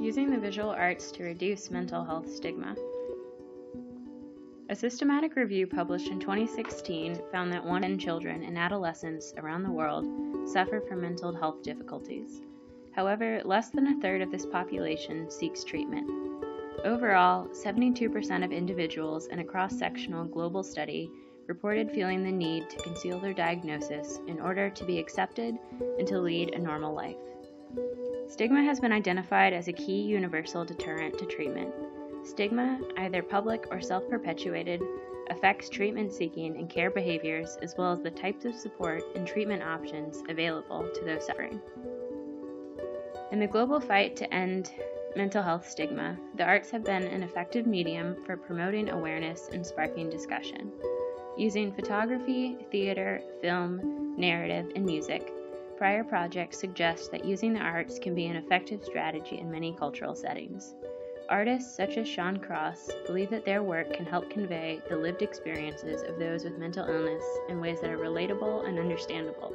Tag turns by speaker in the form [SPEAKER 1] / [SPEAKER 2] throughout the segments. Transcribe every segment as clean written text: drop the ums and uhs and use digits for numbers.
[SPEAKER 1] Using the visual arts to reduce mental health stigma. A systematic review published in 2016 found that 1 in 10 children and adolescents around the world suffer from mental health difficulties. However, less than a third of this population seeks treatment. Overall, 72% of individuals in a cross-sectional global study reported feeling the need to conceal their diagnosis in order to be accepted and to lead a normal life. Stigma has been identified as a key universal deterrent to treatment. Stigma, either public or self-perpetuated, affects treatment-seeking and care behaviors as well as the types of support and treatment options available to those suffering. In the global fight to end mental health stigma, the arts have been an effective medium for promoting awareness and sparking discussion. Using photography, theater, film, narrative, and music, prior projects suggest that using the arts can be an effective strategy in many cultural settings. Artists such as Sean Cross believe that their work can help convey the lived experiences of those with mental illness in ways that are relatable and understandable.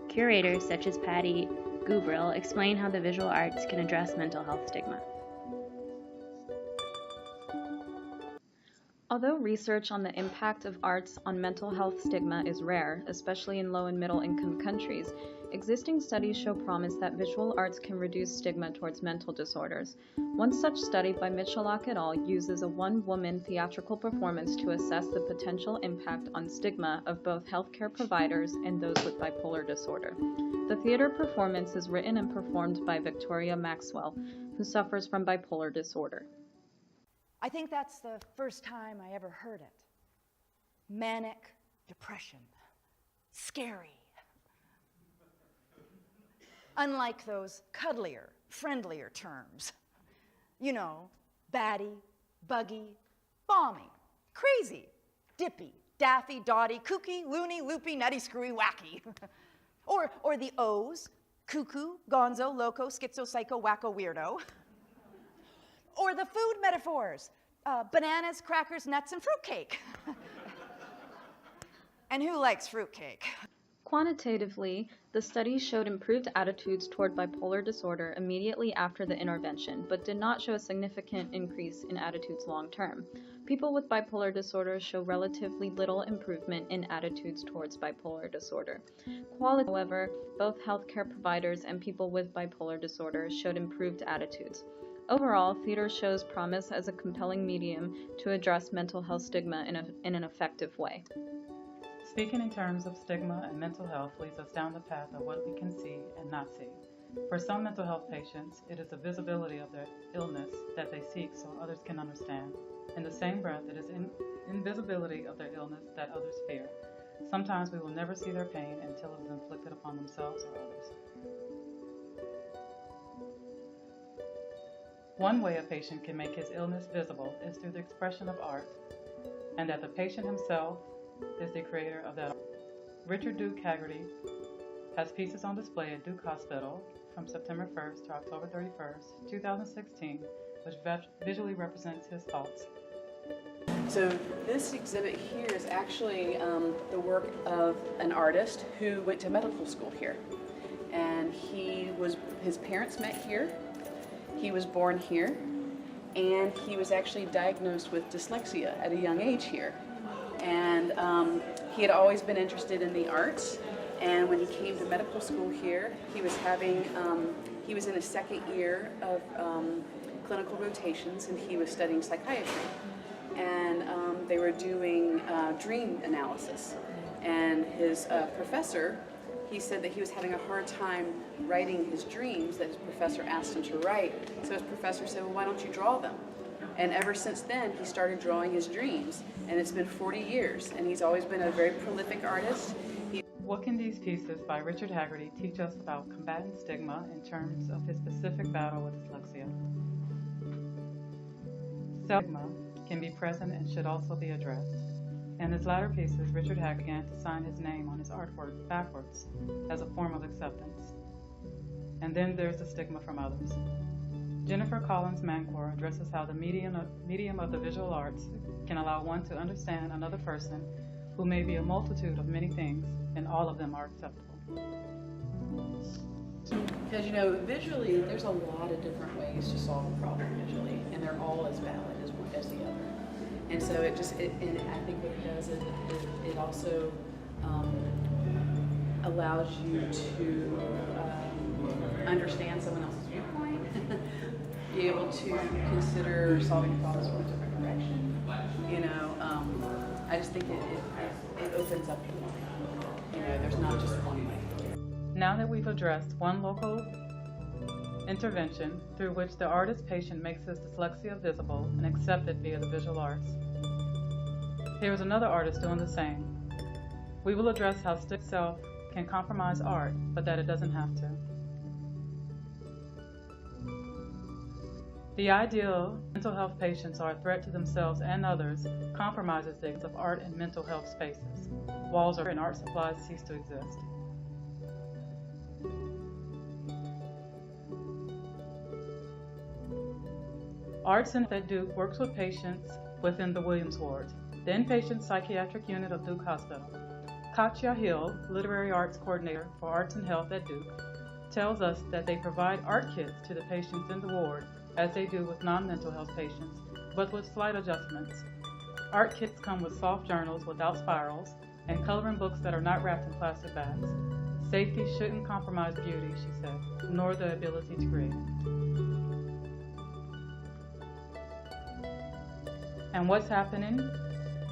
[SPEAKER 1] Curators such as Patty Gubril explain how the visual arts can address mental health stigma.
[SPEAKER 2] Although research on the impact of arts on mental health stigma is rare, especially in low and middle income countries, existing studies show promise that visual arts can reduce stigma towards mental disorders. One such study by Michalak et al. Uses a one-woman theatrical performance to assess the potential impact on stigma of both healthcare providers and those with bipolar disorder. The theater performance is written and performed by Victoria Maxwell, who suffers from bipolar disorder.
[SPEAKER 3] I think that's the first time I ever heard it. Manic depression. Scary. Unlike those cuddlier, friendlier terms. You know, batty, buggy, balmy, crazy, dippy, daffy, dotty, kooky, loony, loopy, nutty, screwy, wacky. or the O's, cuckoo, gonzo, loco, schizo, psycho, wacko, weirdo. Or the food metaphors, bananas, crackers, nuts, and fruitcake. And who likes fruitcake?
[SPEAKER 2] Quantitatively, the study showed improved attitudes toward bipolar disorder immediately after the intervention, but did not show a significant increase in attitudes long term. People with bipolar disorder show relatively little improvement in attitudes towards bipolar disorder. However, both healthcare providers and people with bipolar disorder showed improved attitudes. Overall, theater shows promise as a compelling medium to address mental health stigma in an effective way.
[SPEAKER 4] Speaking in terms of stigma and mental health leads us down the path of what we can see and not see. For some mental health patients, it is the visibility of their illness that they seek so others can understand. In the same breath, it is invisibility of their illness that others fear. Sometimes we will never see their pain until it is inflicted upon themselves or others. One way a patient can make his illness visible is through the expression of art, and that the patient himself is the creator of that art. Richard Duke Haggerty has pieces on display at Duke Hospital from September 1st to October 31st, 2016, which visually represents his thoughts.
[SPEAKER 5] So this exhibit here is actually the work of an artist who went to medical school here. And his parents met here. He was born here, and he was actually diagnosed with dyslexia at a young age here. And he had always been interested in the arts, and when he came to medical school here, he was in his second year of clinical rotations, and he was studying psychiatry. And they were doing dream analysis, and his professor, he said that he was having a hard time writing his dreams that his professor asked him to write. So his professor said, well, why don't you draw them? And ever since then, he started drawing his dreams. And it's been 40 years, and he's always been a very prolific artist.
[SPEAKER 4] What can these pieces by Richard Haggerty teach us about combating stigma in terms of his specific battle with dyslexia? Stigma can be present and should also be addressed. In his latter pieces, Richard Haggerty began to sign his name on his artwork backwards as a form of acceptance. And then there's the stigma from others. Jennifer Collins Mancor addresses how the medium of the visual arts can allow one to understand another person who may be a multitude of many things, and all of them are acceptable.
[SPEAKER 5] Because, visually, there's a lot of different ways to solve a problem visually, and they're all as valid as one as the other. And so and I think what it does is it also allows you to understand someone else's viewpoint, be able to consider solving problems from a different direction. I just think it opens up the mind. There's not just one way.
[SPEAKER 4] Now that we've addressed one local intervention through which the artist-patient makes his dyslexia visible and accepted via the visual arts, here is another artist doing the same. We will address how stigma itself can compromise art, but that it doesn't have to. The ideal mental health patients are a threat to themselves and others compromises the existence of art and mental health spaces. Walls and art supplies cease to exist. Arts at Duke works with patients within the Williams Ward, the inpatient psychiatric unit of Duke Hospital. Katya Hill, literary arts coordinator for Arts and Health at Duke, tells us that they provide art kits to the patients in the ward as they do with non-mental health patients, but with slight adjustments. Art kits come with soft journals without spirals and coloring books that are not wrapped in plastic bags. Safety shouldn't compromise beauty, she said, nor the ability to create. And what's happening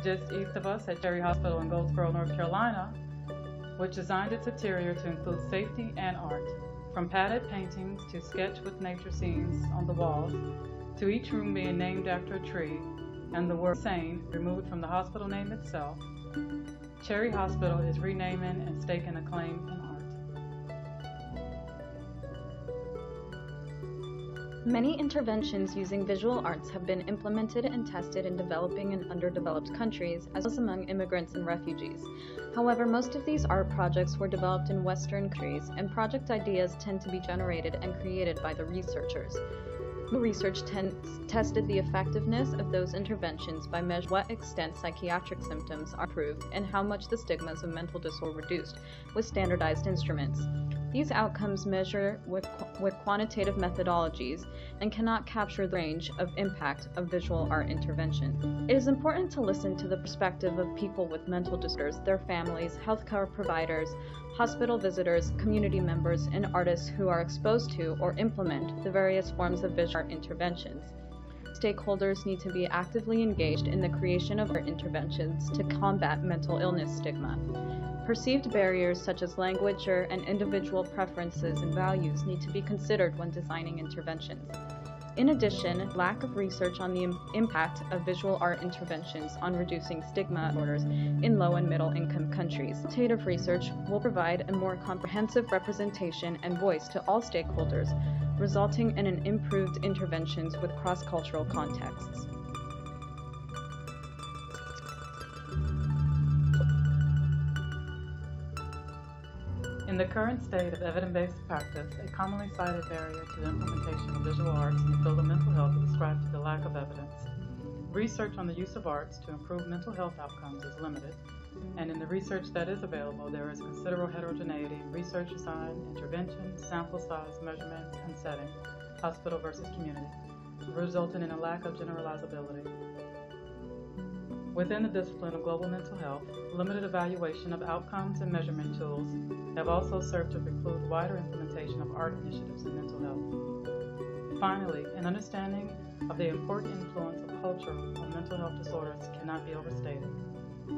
[SPEAKER 4] just east of us at Cherry Hospital in Goldsboro, North Carolina, which designed its interior to include safety and art, from padded paintings to sketch with nature scenes on the walls, to each room being named after a tree, and the word sane removed from the hospital name itself. Cherry Hospital is renaming and staking a claim in art.
[SPEAKER 2] Many interventions using visual arts have been implemented and tested in developing and underdeveloped countries, as well as among immigrants and refugees. However, most of these art projects were developed in Western countries, and project ideas tend to be generated and created by the researchers. The research tested the effectiveness of those interventions by measuring what extent psychiatric symptoms are improved and how much the stigmas of mental disorder reduced with standardized instruments. These outcomes measure with quantitative methodologies and cannot capture the range of impact of visual art intervention. It is important to listen to the perspective of people with mental disorders, their families, healthcare providers, hospital visitors, community members, and artists who are exposed to or implement the various forms of visual art interventions. Stakeholders need to be actively engaged in the creation of art interventions to combat mental illness stigma. Perceived barriers such as language and individual preferences and values need to be considered when designing interventions. In addition, lack of research on the impact of visual art interventions on reducing stigma disorders in low and middle income countries. Qualitative research will provide a more comprehensive representation and voice to all stakeholders, resulting in an improved interventions with cross-cultural contexts.
[SPEAKER 4] In the current state of evidence-based practice, a commonly cited barrier to the implementation of visual arts in the field of mental health is ascribed to the lack of evidence. Research on the use of arts to improve mental health outcomes is limited, and in the research that is available, there is considerable heterogeneity in research design, intervention, sample size, measurements, and setting, hospital versus community, resulting in a lack of generalizability. Within the discipline of global mental health, limited evaluation of outcomes and measurement tools have also served to preclude wider implementation of art initiatives in mental health. Finally, an understanding of the important influence of culture on mental health disorders cannot be overstated.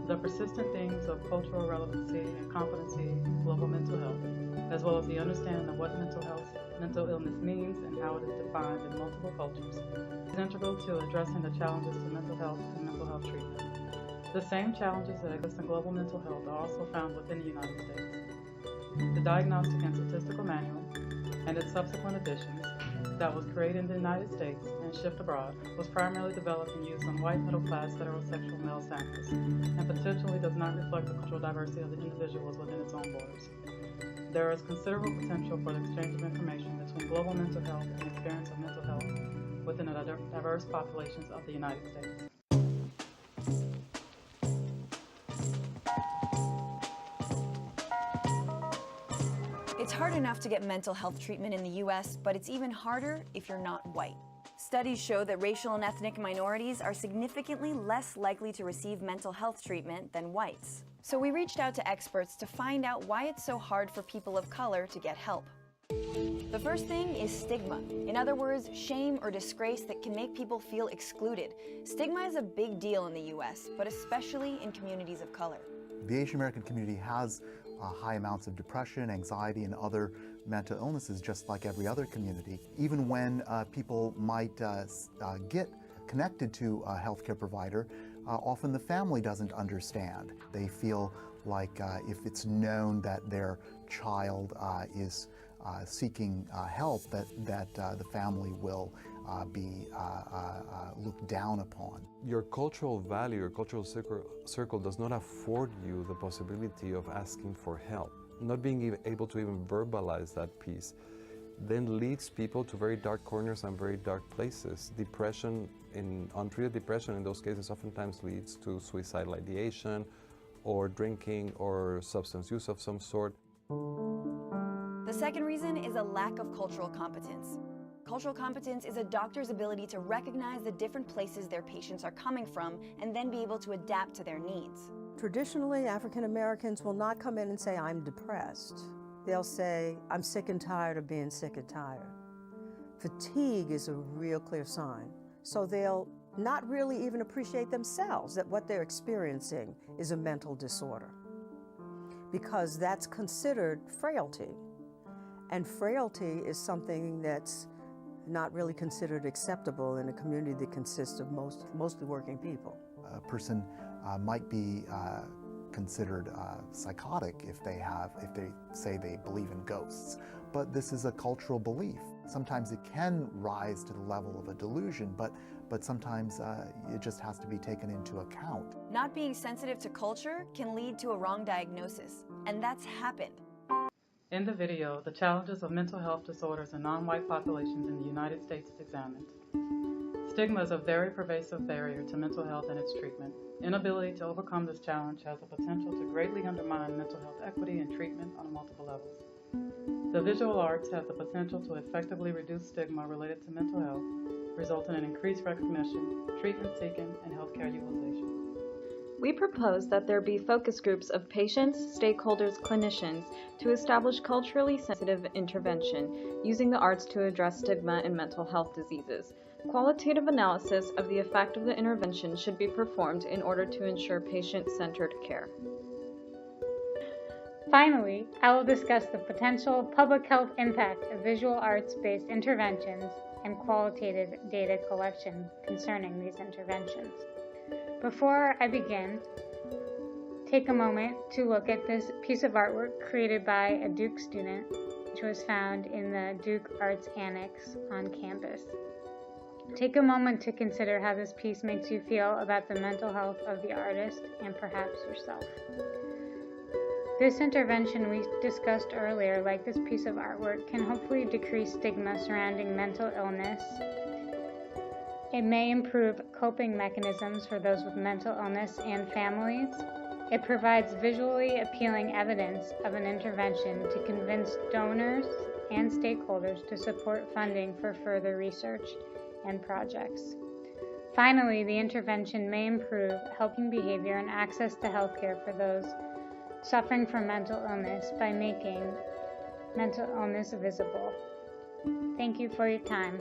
[SPEAKER 4] The persistent themes of cultural relevancy and competency in global mental health, as well as the understanding of what mental illness means and how it is defined in multiple cultures, is integral to addressing the challenges to mental health and mental health treatment. The same challenges that exist in global mental health are also found within the United States. The Diagnostic and Statistical Manual and its subsequent editions that was created in the United States and shipped abroad was primarily developed and used on white middle-class heterosexual male samples and potentially does not reflect the cultural diversity of the individuals within its own borders. There is considerable potential for the exchange of information between global mental health and experience of mental health within the diverse populations of the United States.
[SPEAKER 3] It's hard
[SPEAKER 6] enough to get mental health treatment in the US, but it's even harder if you're not white. Studies show that racial and ethnic minorities are significantly less likely to receive mental health treatment than whites. So we reached out to experts to find out why it's so hard for people of color to get help. The first thing is stigma. In other words, shame or disgrace that can make people feel excluded. Stigma is a big deal in the US, but especially in communities of color.
[SPEAKER 7] The Asian American community has high amounts of depression, anxiety, and other mental illnesses, just like every other community. Even when people might get connected to a healthcare provider, often the family doesn't understand. They feel like if it's known that their child is seeking help, that the family will be looked down upon.
[SPEAKER 8] Your cultural value, your cultural circle does not afford you the possibility of asking for help. Not being able to even verbalize that piece then leads people to very dark corners and very dark places. Depression, untreated depression in those cases oftentimes leads to suicidal ideation or drinking or substance use of some sort.
[SPEAKER 6] The second reason is a lack of cultural competence. Cultural competence is a doctor's ability to recognize the different places their patients are coming from and then be able to adapt to their needs.
[SPEAKER 9] Traditionally, African Americans will not come in and say, I'm depressed. They'll say, I'm sick and tired of being sick and tired. Fatigue is a real clear sign. So they'll not really even appreciate themselves that what they're experiencing is a mental disorder, because that's considered frailty. And frailty is something that's not really considered acceptable in a community that consists of mostly working people.
[SPEAKER 7] A person might be considered psychotic if they say they believe in ghosts. But this is a cultural belief. Sometimes it can rise to the level of a delusion, but sometimes it just has to be taken into account.
[SPEAKER 6] Not being sensitive to culture can lead to a wrong diagnosis, and that's happened.
[SPEAKER 4] In the video, the challenges of mental health disorders in non-white populations in the United States is examined. Stigma is a very pervasive barrier to mental health and its treatment. Inability to overcome this challenge has the potential to greatly undermine mental health equity and treatment on multiple levels. The visual arts have the potential to effectively reduce stigma related to mental health, resulting in increased recognition, treatment seeking, and healthcare utilization.
[SPEAKER 2] We propose that there be focus groups of patients, stakeholders, clinicians to establish culturally sensitive intervention using the arts to address stigma in mental health diseases. Qualitative analysis of the effect of the intervention should be performed in order to ensure patient-centered care.
[SPEAKER 1] Finally, I will discuss the potential public health impact of visual arts-based interventions and qualitative data collection concerning these interventions. Before I begin, take a moment to look at this piece of artwork created by a Duke student, which was found in the Duke Arts Annex on campus. Take a moment to consider how this piece makes you feel about the mental health of the artist and perhaps yourself. This intervention we discussed earlier, like this piece of artwork, can hopefully decrease stigma surrounding mental illness. It may improve coping mechanisms for those with mental illness and families. It provides visually appealing evidence of an intervention to convince donors and stakeholders to support funding for further research and projects. Finally, the intervention may improve helping behavior and access to healthcare for those suffering from mental illness by making mental illness visible. Thank you for your time.